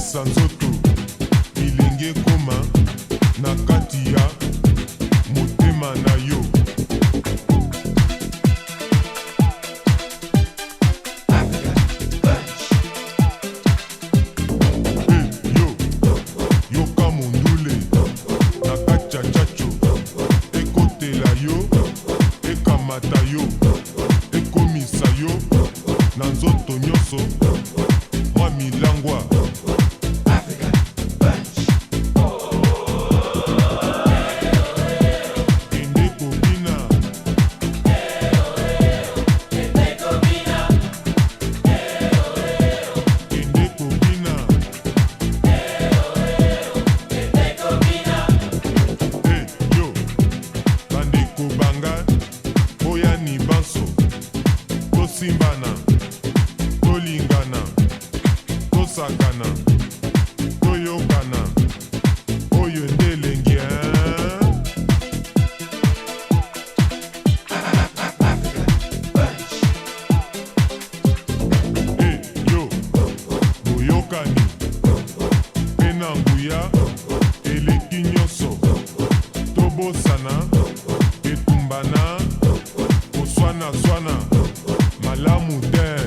kopesa nzoto bilenge koma na kati ya motema na yo. Yoka mondule na kati ya chacho ekotela yo ekamata yo ekomisa yo na nzoto nyonso mwa milangwa. Simbana, tolingana, tosakana, toyokana, oyo ndelengi yo, boyokani, pena nguya, eleki nyonso, tobosana, etumbana, koswana-swana, malamu te.